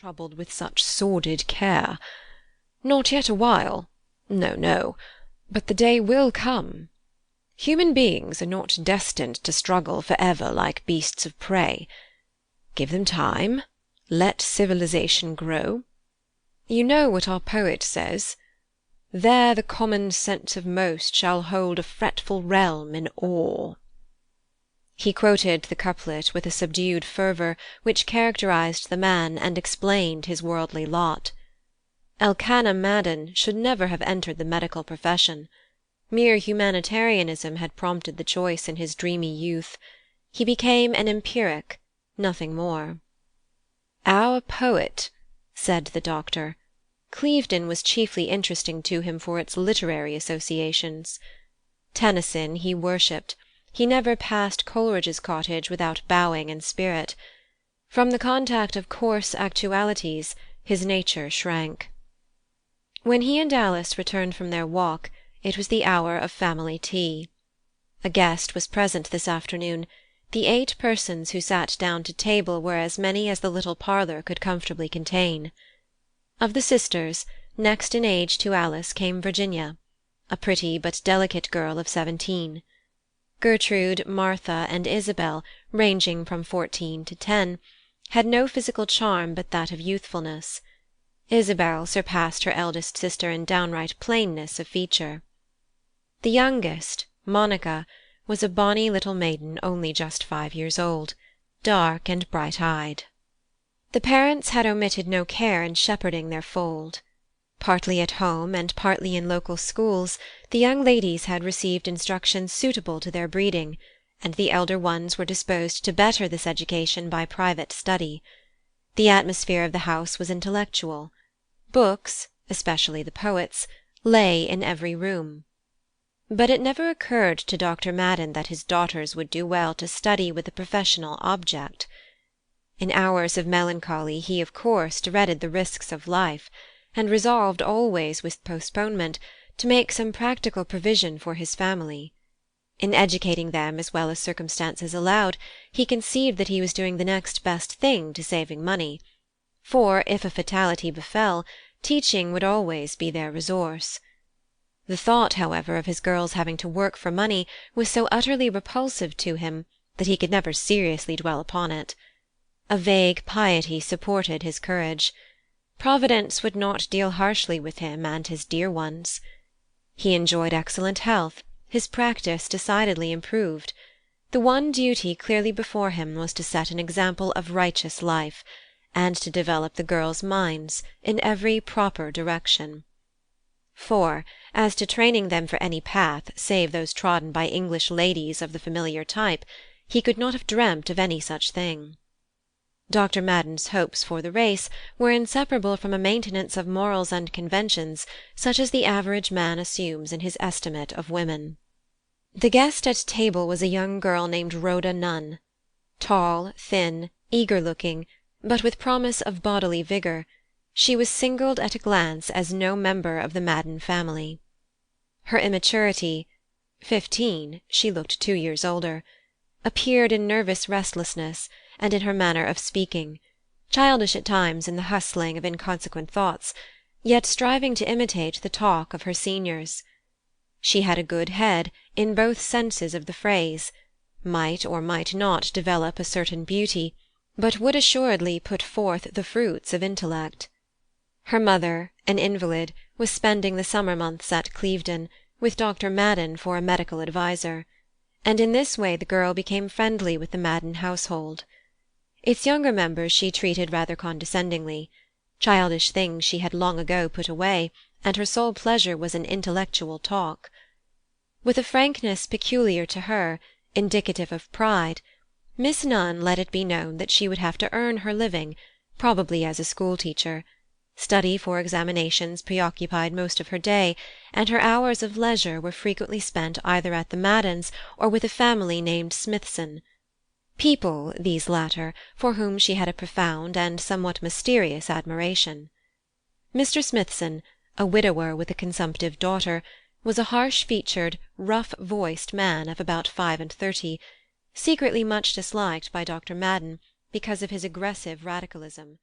troubled with such sordid care. Not yet a while. No, no. But the day will come. Human beings are not destined to struggle for ever like beasts of prey. Give them time. Let civilization grow. You know what our poet says: "There the common sense of most shall hold a fretful realm in awe." He quoted the couplet with a subdued fervour which characterized the man and explained his worldly lot. Monica Madden should never have entered the medical profession. Mere humanitarianism had prompted the choice in his dreamy youth. He became an empiric, nothing more. "Our poet," said the doctor. Clevedon was chiefly interesting to him for its literary associations. Tennyson he worshipped. He never passed Coleridge's cottage without bowing in spirit. From the contact of coarse actualities his nature shrank. When he and Alice returned from their walk, it was the hour of family tea. A guest was present this afternoon. The 8 persons who sat down to table were as many as the little parlour could comfortably contain. Of the sisters, next in age to Alice came Virginia, a pretty but delicate girl of 17. Gertrude, Martha, and Isabel, ranging from 14 to 10, had no physical charm but that of youthfulness. Isabel surpassed her eldest sister in downright plainness of feature. The youngest, Monica, was a bonny little maiden only just 5 years old, dark and bright-eyed. The parents had omitted no care in shepherding their fold. Partly at home and partly in local schools, the young ladies had received instruction suitable to their breeding, and the elder ones were disposed to better this education by private study. The atmosphere of the house was intellectual. Books, especially the poets, lay in every room. But it never occurred to Dr. Madden that his daughters would do well to study with a professional object. In hours of melancholy he of course dreaded the risks of life, and resolved always with postponement to make some practical provision for his family. In educating them as well as circumstances allowed, he conceived that he was doing the next best thing to saving money, for if a fatality befell, teaching would always be their resource. The thought, however, of his girls having to work for money was so utterly repulsive to him that he could never seriously dwell upon it. A vague piety supported his courage. Providence would not deal harshly with him and his dear ones. He enjoyed excellent health, his practice decidedly improved. The one duty clearly before him was to set an example of righteous life, and to develop the girls' minds in every proper direction. For, as to training them for any path save those trodden by English ladies of the familiar type, he could not have dreamt of any such thing. Dr. Madden's hopes for the race were inseparable from a maintenance of morals and conventions such as the average man assumes in his estimate of women. The guest at table was a young girl named Rhoda Nunn. Tall, thin, eager-looking, but with promise of bodily vigour, she was singled at a glance as no member of the Madden family. Her immaturity (15, she looked 2 years older) appeared in nervous restlessness, and in her manner of speaking, childish at times in the hustling of inconsequent thoughts, yet striving to imitate the talk of her seniors. She had a good head in both senses of the phrase, might or might not develop a certain beauty, but would assuredly put forth the fruits of intellect. Her mother, an invalid, was spending the summer months at Clevedon, with Dr. Madden for a medical adviser, and in this way the girl became friendly with the Madden household. Its younger members she treated rather condescendingly. Childish things she had long ago put away, and her sole pleasure was in intellectual talk. With a frankness peculiar to her, indicative of pride, Miss Nunn let it be known that she would have to earn her living, probably as a school-teacher. Study for examinations preoccupied most of her day, and her hours of leisure were frequently spent either at the Maddens or with a family named Smithson. People, these latter, for whom she had a profound and somewhat mysterious admiration. Mr. Smithson, a widower with a consumptive daughter, was a harsh-featured, rough-voiced man of about 35, secretly much disliked by Dr. Madden because of his aggressive radicalism.